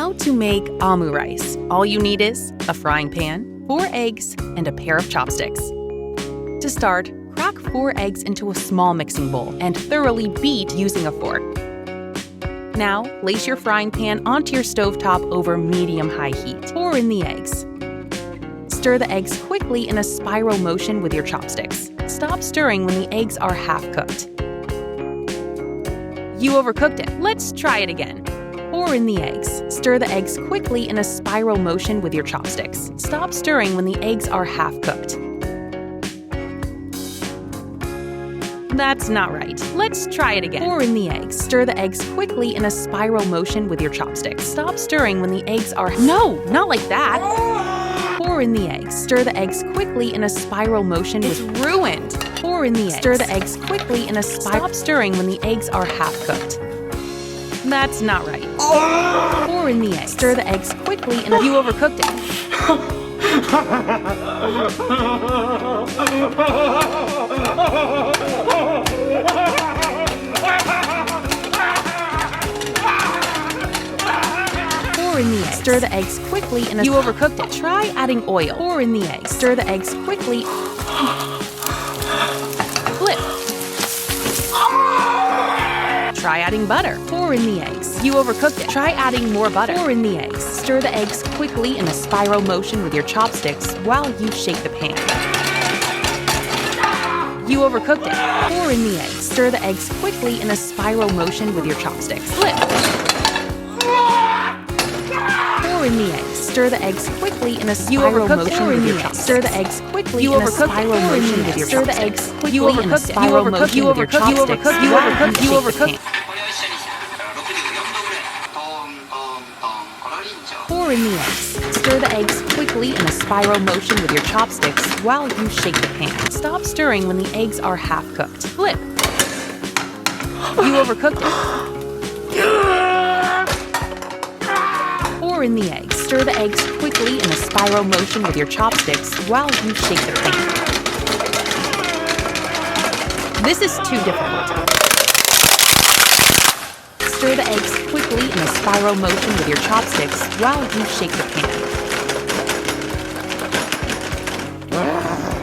How to make omurice. All you need is a frying pan, 4 eggs, and a pair of chopsticks. To start, crack 4 eggs into a small mixing bowl and thoroughly beat using a fork. Now, place your frying pan onto your stovetop over medium-high heat. Pour in the eggs. Stir the eggs quickly in a spiral motion with your chopsticks. Stop stirring when the eggs are half-cooked. You overcooked it. Let's try it again. Pour in the eggs. Stir the eggs quickly in a spiral motion with your chopsticks. Stop stirring when the eggs are half-cooked. That's not right. Let's try it again. Pour in the eggs. Stir the eggs quickly in a spiral motion with your chopsticks. Stop stirring when the eggs are... No, not like that. Pour in the eggs. Stir the eggs quickly in a spiral motion. It's ruined. Pour in the eggs. Stir the eggs quickly in a spiral... Stop stirring when the eggs are half-cooked. That's not right. Pour in the eggs. Stir the eggs quickly and you overcooked it. Pour in the eggs. Stir the eggs quickly and you overcooked it. Try adding oil. Pour in the eggs. Stir the eggs quickly. Flip. Try adding butter. Pour in the eggs. You overcooked it. Try adding more butter. Pour in the eggs. Stir the eggs quickly in a spiral motion with your chopsticks while you shake the pan. You overcooked it. Pour in the eggs. Stir the eggs quickly in a spiral motion with your chopsticks. Flip. Pour in the eggs. Stir the eggs quickly in a spiral motion with your chopsticks. Stir the eggs quickly in a spiral motion with your chopsticks. Stir the eggs quickly in a spiral motion with your chopsticks. You overcooked it. Pour in the eggs. Stir the eggs quickly in a spiral motion with your chopsticks while you shake the pan. Stop stirring when the eggs are half-cooked. Flip. You overcooked it. Pour in the eggs. Stir the eggs quickly in a spiral motion with your chopsticks while you shake the pan. This is too difficult. Stir the eggs quickly in a spiral motion with your chopsticks while you shake the pan.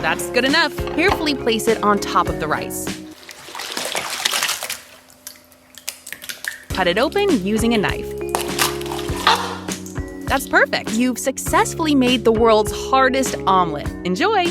That's good enough. Carefully place it on top of the rice. Cut it open using a knife. That's perfect. You've successfully made the world's hardest omelet. Enjoy!